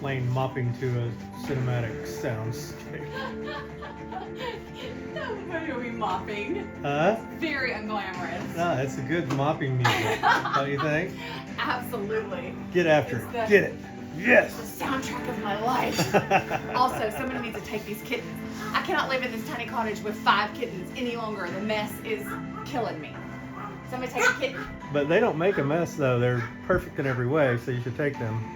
Lane mopping to a cinematic soundscape. Nobody will be mopping. Huh? Very unglamorous. No, it's a good mopping music, don't you think? Absolutely. Get after it. Get it. Yes. The soundtrack of my life. Also, somebody needs to take these kittens. I cannot live in this tiny cottage with 5 kittens any longer. The mess is killing me. Somebody take a kitten. But they don't make a mess though. They're perfect in every way, so you should take them.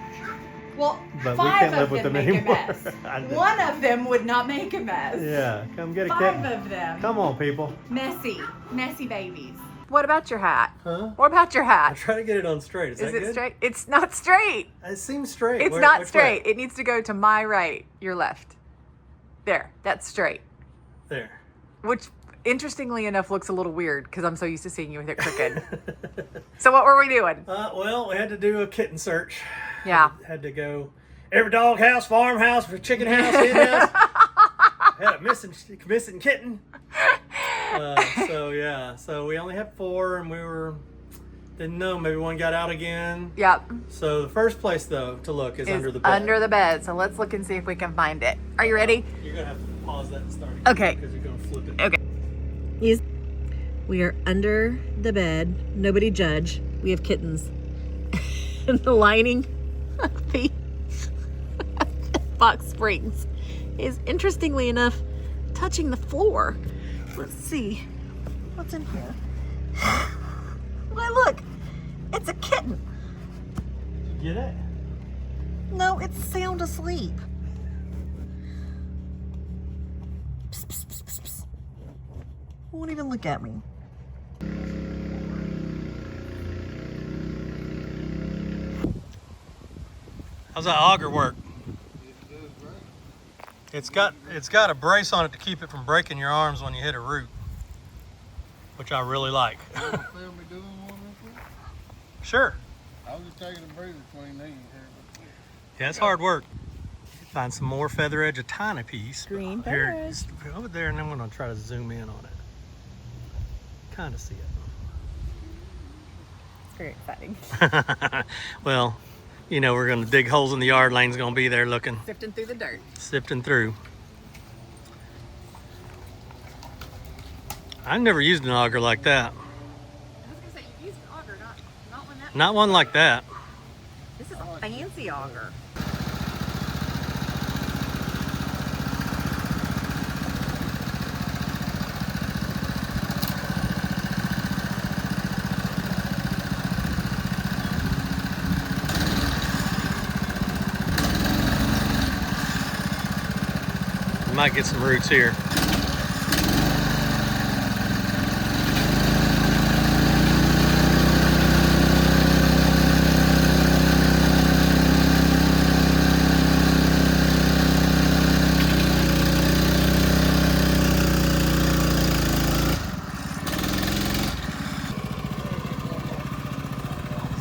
Well, But we 5 can't live of with them them make anymore. a mess. I know. One of them would not make a mess. Yeah, come get a 5 kitten. of them. Come on, people. Messy babies. What about your hat? Huh? What about your I hat? try to get it on straight. Is that it good? straight? It's not straight. It seems straight. It's not straight. It needs to go to my right, your left. There, that's straight. There. Which, interestingly enough, looks a little weird because I'm so used to seeing you with it crooked. So what were we doing? Well, we had to do a kitten search. Yeah. Had to go every dog house, farmhouse, chicken house, hen house. Had a missing kitten. So we only had 4, and didn't know, maybe one got out again. Yep. So the first place though to look is under the bed. Under the bed. So let's look and see if we can find it. Are you ready? You're gonna have to pause that and start again. Okay. Because you're gonna flip it. Okay. We are under the bed. Nobody judge. We have kittens. And the lining of the box springs is, interestingly enough, touching the floor. Let's see what's in here. Why, look, it's a kitten. Get it? No, it's sound asleep. Psst, psst, psst, psst, psst. Won't even look at me. How's that auger work? It's got a brace on it to keep it from breaking your arms when you hit a root, which I really like. Sure. I was just taking a breather between these here. Yeah, it's hard work. Find some more feather edge, a tiny piece. Green Here, feather edge. over there, and then I'm gonna try to zoom in on it. Kind of see It's very exciting. it. Well, you know, we're gonna dig holes in the yard. Lane's gonna be there looking, Sifting through the dirt. sifting through. I've never used an auger like that. I was gonna say, you used an auger, not one that. Not one like that. This is a fancy auger. We might get some roots here.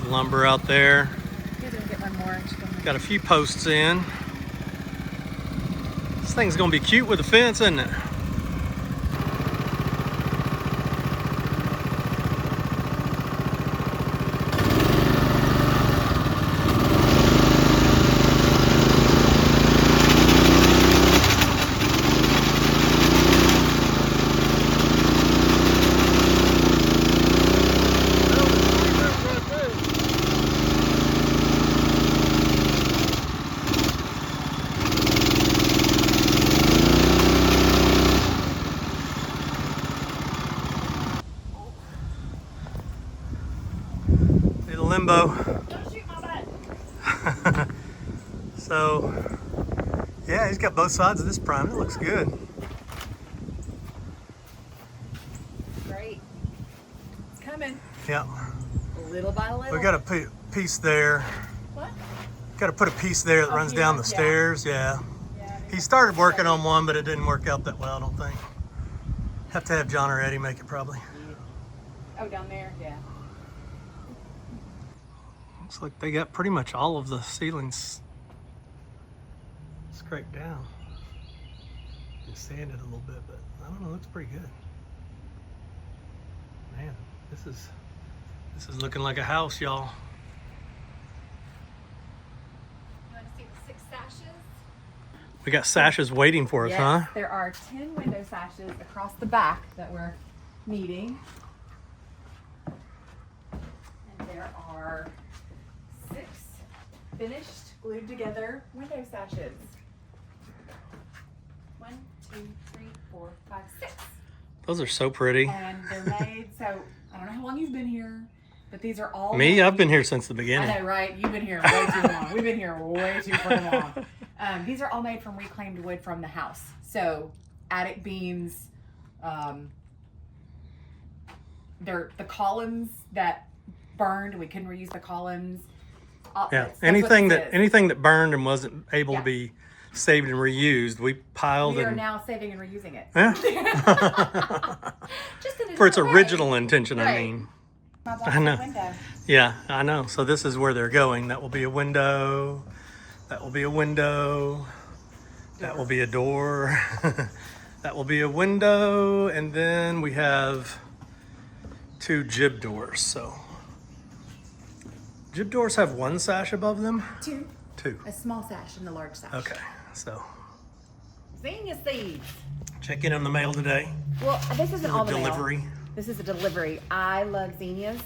Lumber out there. You're gonna get one more. Got a few posts in. This thing's gonna be cute with a fence, isn't it? Limbo. Don't shoot my butt. So, yeah, he's got both sides of this prime. It looks good. Great. It's coming. Yeah. Little by little. We got a piece there. What? Got to put a piece there that runs here, down the yeah. stairs. Yeah. He started working on one, but it didn't work out that well, I don't think. Have to have John or Eddie make it probably. Oh, down there? Yeah. Looks like they got pretty much all of the ceilings scraped down. Just sanded a little bit, but I don't know, it looks pretty good. Man, this is looking like a house, y'all. You want to see the 6 side We got sashes waiting for us, Yes, huh? there are 10 window sashes across the back that we're needing. And there are 6 finished, glued together window sashes. 1, 2, 3, 4, 5, 6. Those are so pretty. And they're made, so I don't know how long you've been here, but these are all Me, made. I've been here since the beginning. I know, right? You've been here way too long. We've been here way too freaking long. These are all made from reclaimed wood from the house. So attic beams, they're the columns that burned. We couldn't reuse the columns. Yeah, That's anything what that this is. anything that burned and wasn't able Yeah. to be saved and reused, we piled We are and now saving and reusing it. yeah. Just in a For its different way. original intention, I Right. mean. My box I know. window. Yeah, I know. So this is where they're going. That will be a window. That will be a window. That will be a door. That will be a window. And then we have 2 jib doors. So jib doors have 1 sash above them? 2. 2. A small sash and a large sash. Okay. So Zinnia seeds. check in on the mail today. Well, this isn't all the mail. Delivery. This is a delivery. I love zinnias.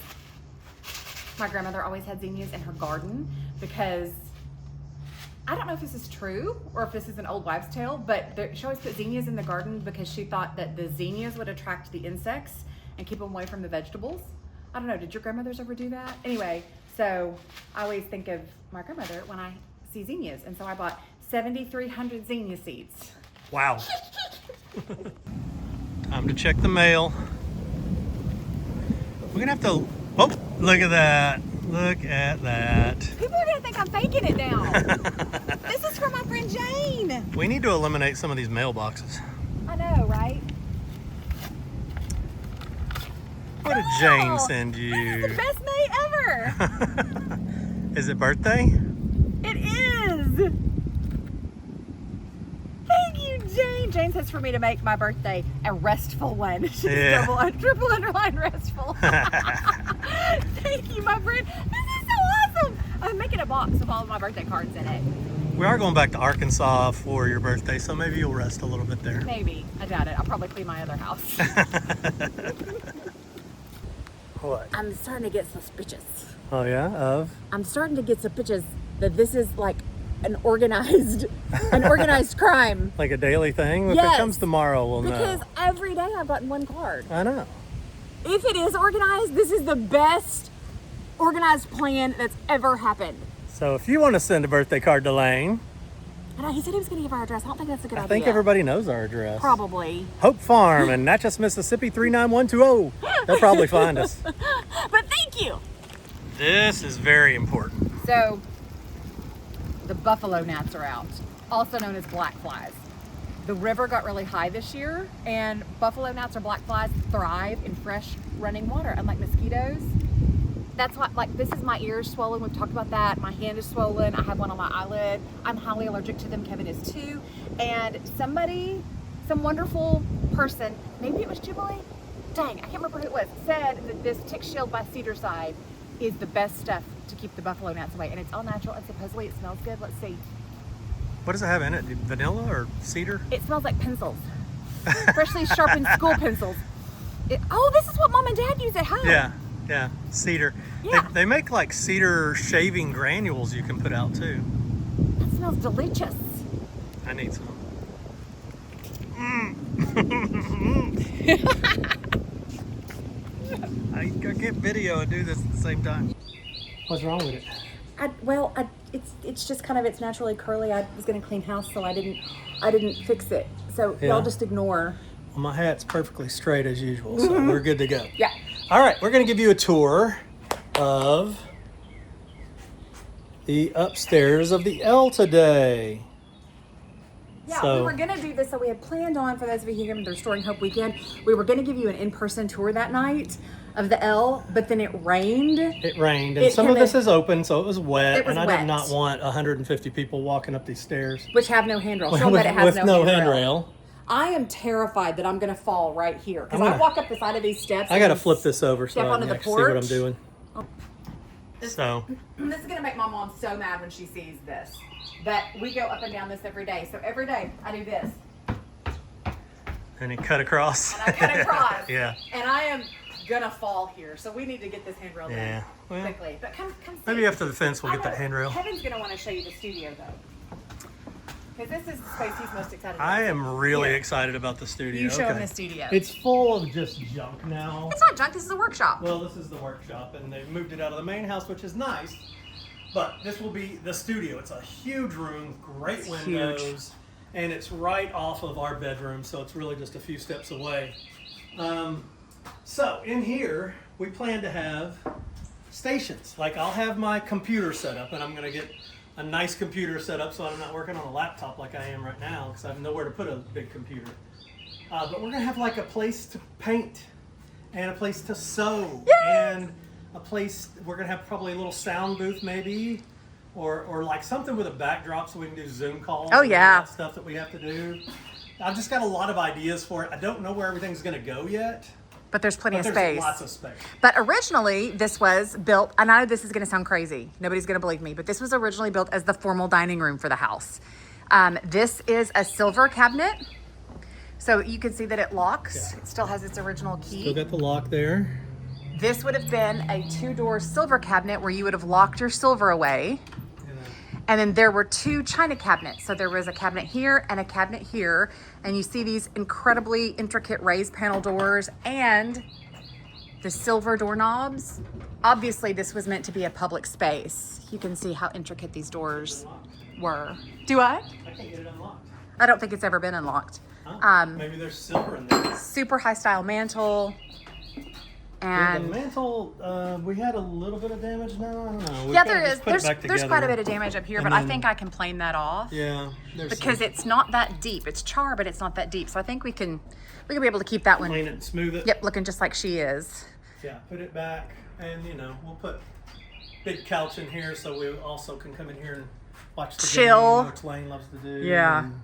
My grandmother always had zinnias in her garden because I don't know if this is true or if this is an old wives' tale, but she always put zinnias in the garden because she thought that the zinnias would attract the insects and keep them away from the vegetables. I don't know. Did your grandmothers ever do that? Anyway, so I always think of my grandmother when I see zinnias, and so I bought 7,300 zinnia seeds. Wow. Time to check the mail. We're gonna have to. Oh, look at that! Look at that! People are gonna think I'm faking it now. This is from my friend Jane. We need to eliminate some of these mailboxes. I know, right? What did Jane Oh, send This is you? the best May ever. Is it birthday? It is. Thank you, Jane. Jane says for me to make my birthday a restful one. She's Yeah. triple underline restful. Thank you, my friend. This is so awesome. I'm making a box with all of my birthday cards in it. We are going back to Arkansas for your birthday, so maybe you'll rest a little bit there. Maybe. I doubt it. I'll probably clean my other house. What? I'm starting to get suspicious. Oh yeah, of? I'm starting to get suspicious that this is like an organized crime. Like a daily thing? If Yes. it comes tomorrow, we'll Because know. every day I've gotten one card. I know. If it is organized, this is the best organized plan that's ever happened. So if you want to send a birthday card to Lane, I know, he said he was going to give our address. I don't think that's a good I idea. think everybody knows our address. Probably. Hope Farm in Natchez, Mississippi 39120. They'll probably find us. But thank you. This is very important. So, the buffalo gnats are out, also known as black flies. The river got really high this year, and buffalo gnats or black flies thrive in fresh running water, unlike mosquitoes. That's why, like, this is my ears swollen. We've talked about that. My hand is swollen. I have one on my eyelid. I'm highly allergic to them. Kevin is too. And somebody, some wonderful person, maybe it was Jubilee, dang, I can't remember who it was, said that this tick shield by Cedarside is the best stuff to keep the buffalo gnats away. And it's all natural, and supposedly it smells good. Let's see. What does it have in it? Vanilla or cedar? It smells like pencils. Freshly sharpened school pencils. Oh, this is what Mom and Dad use at home. Yeah, cedar. Yeah. They make like cedar shaving granules you can put out too. That smells delicious. I need some. I get video and do this at the same time. What's wrong with it? It's just kind of, it's naturally curly. I was gonna clean house, so I didn't fix it. So Yeah. y'all just ignore. Well, my hat's perfectly straight as usual, so we're good to go. Yeah. All right, we're going to give you a tour of the upstairs of the L today. Yeah, So- we were gonna do this. So we had planned on, for those of you who came to the Restoring Hope weekend, we were gonna give you an in-person tour that night of the L, but then it rained. It rained, and It some of kinda- this is open, so it was wet, It was and I wet. did not want 150 people walking up these stairs Which have no handrail. Show 'em with, that it has with no handrail. handrail. I am terrified that I'm gonna fall right here because I'm I gonna- walk up the side of these steps. I got to and flip this over so step I onto can the actually see what I'm porch. doing. So This is gonna make my mom so mad when she sees this. That we go up and down this every day. So every day I do this. and you cut across. And I cut across. Yeah. And I am gonna fall here. So we need to get this handrail done Yeah. Well, quickly. But come see. maybe after the fence we'll I get that know handrail. Kevin's gonna want to show you the studio though. Because this is the space he's most excited about. I am really Here. excited about the studio. You show him Okay. the studio. It's full of just junk now. It's not junk, this is a workshop. Well, this is the workshop, and they moved it out of the main house, which is nice. But this will be the studio. It's a huge room, great It's windows, huge. and it's right off of our bedroom, so it's really just a few steps away. So in here, we plan to have stations. Like I'll have my computer set up, and I'm going to get a nice computer set up so I'm not working on a laptop like I am right now because I have nowhere to put a big computer. But we're going to have like a place to paint and a place to sew and a place, we're going to have probably a little sound booth maybe or like something with a backdrop so we can do Zoom calls. Oh, and yeah. all that stuff that we have to do. I've just got a lot of ideas for it. I don't know where everything's going to go yet. But there's plenty But of there's space. lots of space. But originally, this was built, and I know this is going to sound crazy. Nobody's going to believe me, but this was originally built as the formal dining room for the house. This is a silver cabinet. So you can see that it locks. Yeah. It still has its original key. Still got the lock there. This would have been a 2-door silver cabinet where you would have locked your silver away. And then there were 2 china cabinets. So there was a cabinet here and a cabinet here. And you see these incredibly intricate raised panel doors and the silver doorknobs. Obviously, this was meant to be a public space. You can see how intricate these doors were. Do I? I can't get it unlocked. I don't think it's ever been unlocked. Huh? Maybe there's silver in there. Super high style mantle. Yeah, the And mantle, we had a little bit of damage now. I don't know. We yeah, gotta there just is. put it back There's quite a together. bit of damage up here, And but I then- think I can plane that off. Yeah, there's Because some, it's not that deep. It's char, but it's not that deep. So I think we can be able to keep that one. clean it and smooth it. Yep, looking just like she is. Yeah, put it back, and we'll put big couch in here so we also can come in here and watch the Chill. game, which Lane loves to do. Yeah. And-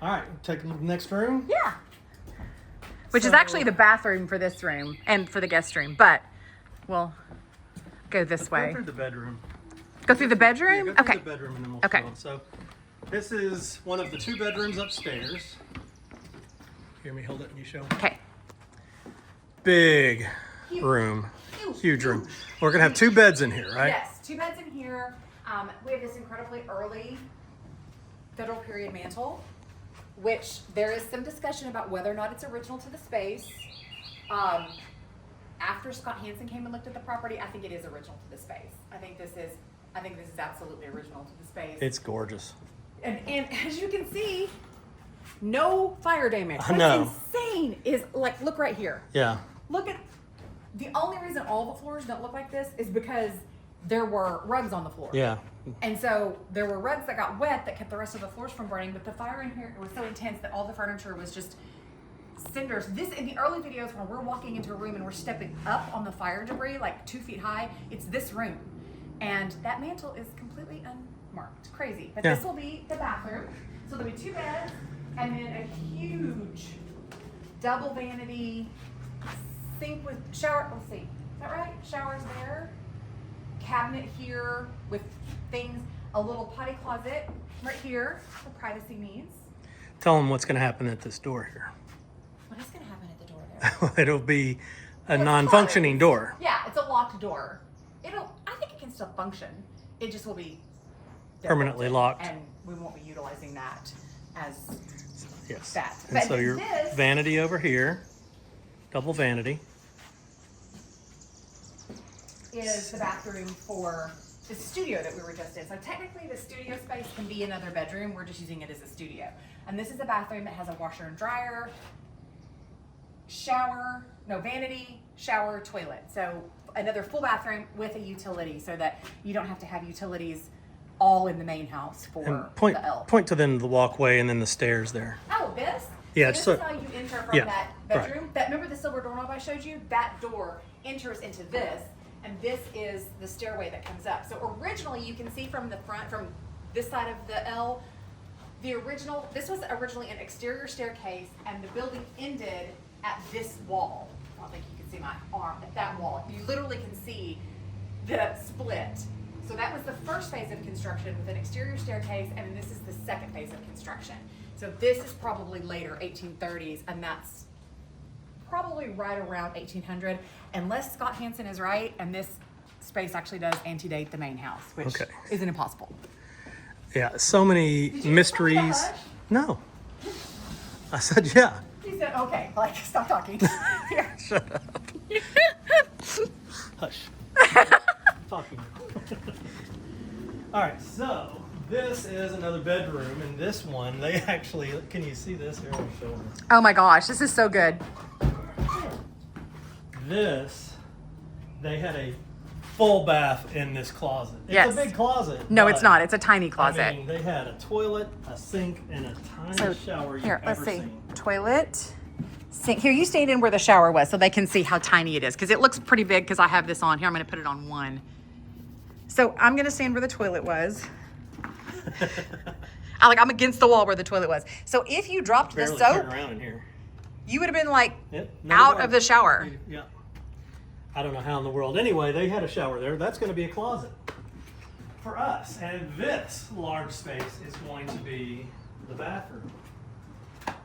all right, take the next room. Yeah. Which is So- actually the bathroom for this room and for the guest room, but we'll go this Go way. through the bedroom. Go through the Yeah, bedroom? go through Okay. the bedroom and then we'll Okay. show 'em. So this is one of the 2 bedrooms upstairs. Hear me hold it and you show 'em. Okay. Big room, huge room. We're gonna have 2 beds in here, right? Yes, 2 beds in here. We have this incredibly early Federal period mantle, which there is some discussion about whether or not it's original to the space. After Scott Hansen came and looked at the property, I think it is original to the space. I think this is absolutely original to the space. It's gorgeous. And as you can see, no fire damage. I know. What's insane is like, look right here. Yeah. Look at, the only reason all the floors don't look like this is because there were rugs on the floor. Yeah. And so there were rugs that got wet that kept the rest of the floors from burning, but the fire in here was so intense that all the furniture was just cinders. This, in the early videos when we're walking into a room and we're stepping up on the fire debris, like 2 feet high, it's this room. And that mantle is completely unmarked. Crazy. But Yeah. this will be the bathroom. So there'll be 2 beds and then a huge double vanity sink with shower. Let's see. Is that right? Showers there. Cabinet here with things. A little potty closet right here for privacy needs. Tell them what's gonna happen at this door here. What is going to happen at the door there? It'll be a It's non-functioning closed. door. Yeah, it's a locked door. I think it can still function. It just will be Permanently deadbolted, locked. and we won't be utilizing that as Yes. that. And But so your this- vanity over here, double vanity. is the bathroom for the studio that we were just in. So technically the studio space can be another bedroom. We're just using it as a studio. And this is a bathroom that has a washer and dryer, vanity, shower, toilet. So another full bathroom with a utility so that you don't have to have utilities all in the main house for And point the elf. point to then the walkway and then the stairs there. Oh, this? Yeah, So so- this is how you enter from yeah, that right. bedroom. Remember the silver doorknob I showed you? That door enters into this, and this is the stairway that comes up. So originally, you can see from the front, from this side of the L, this was originally an exterior staircase, and the building ended at this wall. I don't think you can see my arm, at that wall. You literally can see the split. So that was the first phase of construction with an exterior staircase, and this is the second phase of construction. So this is probably later 1830s, and that's probably right around 1800, unless Scott Hansen is right, and this space actually does antedate the main house, which isn't impossible. Yeah, so many mysteries. Hush? No. I said, yeah. He said, okay, like, stop talking. Here. Shut up. Hush. Talking. All right, so this is another bedroom, and this one, they actually, can you see this? Here, I'll show them. Oh my gosh, this is so good. This, they had a full bath in this closet. It's a big closet. No, but, it's not. It's a tiny closet. I mean, they had a toilet, a sink, and a tiny shower you've ever seen. Toilet, sink. Here, you stayed in where the shower was so they can see how tiny it is, because it looks pretty big because I have this on. Here, I'm going to put it on 1. So I'm going to stand where the toilet was. I'm against the wall where the toilet was. So if you dropped the soap, turn around in here. You would have been out of the shower. Yeah. I don't know how in the world. Anyway, they had a shower there. That's going to be a closet for us. And this large space is going to be the bathroom.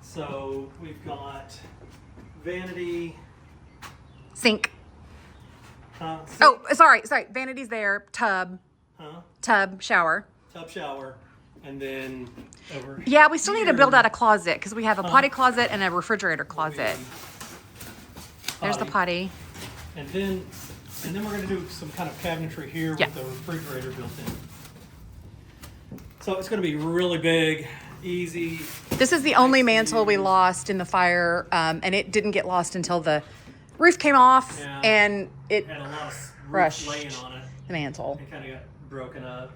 So we've got vanity. Sink. Sink. Oh, sorry. Vanity's there. Tub. Tub, shower. Tub, shower. And then over Yeah, we still need to here, build out a closet because we have a potty closet and a refrigerator closet. There's the potty. And then we're going to do some kind of cabinetry here with the refrigerator built in. So it's going to be really big, easy. This is the only mantle we lost in the fire, and it didn't get lost until the roof came off and it had a lot of crushed laying on it. the mantle. It kind of got broken up.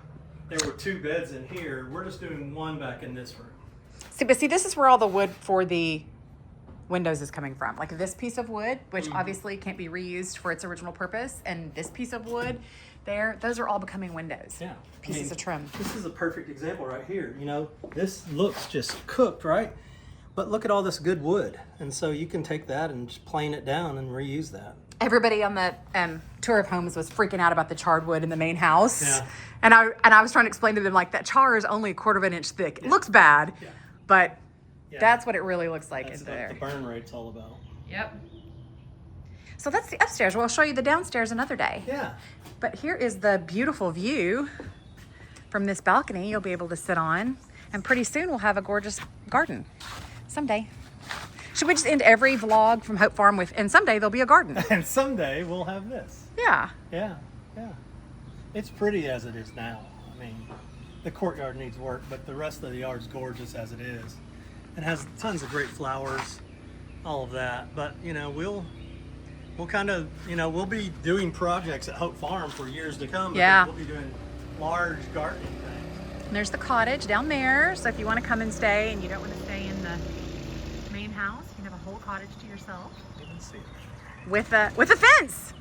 There were 2 beds in here. We're just doing 1 back in this room. See, this is where all the wood for the windows is coming from. Like this piece of wood, which obviously can't be reused for its original purpose, and this piece of wood there, those are all becoming windows. Yeah. Pieces of trim. This is a perfect example right here. You know, this looks just cooked, right? But look at all this good wood. And so you can take that and just plane it down and reuse that. Everybody on the tour of homes was freaking out about the charred wood in the main house. Yeah. And I was trying to explain to them, like, that char is only 1/4 inch thick. It looks bad, but that's what it really looks like in there. That's what the burn rate's all about. Yep. So that's the upstairs. We'll show you the downstairs another day. Yeah. But here is the beautiful view from this balcony you'll be able to sit on. And pretty soon we'll have a gorgeous garden. Someday. Should we just end every vlog from Hope Farm with, and someday there'll be a garden? And someday we'll have this. Yeah. Yeah. It's pretty as it is now. I mean, the courtyard needs work, but the rest of the yard's gorgeous as it is. It has tons of great flowers, all of that. But, you know, we'll kind of, you know, we'll be doing projects at Hope Farm for years to come. Yeah. We'll be doing large gardening things. And there's the cottage down there. So if you want to come and stay and you don't want to stay in the main house, you can have a whole cottage to yourself. You can see it. With a fence.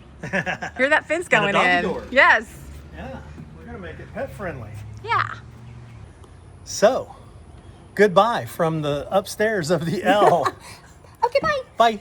Hear that fence going And a in? doggy door. Yes. Yeah, we're gonna make it pet friendly. Yeah. So, goodbye from the upstairs of the L. Okay, bye. Bye.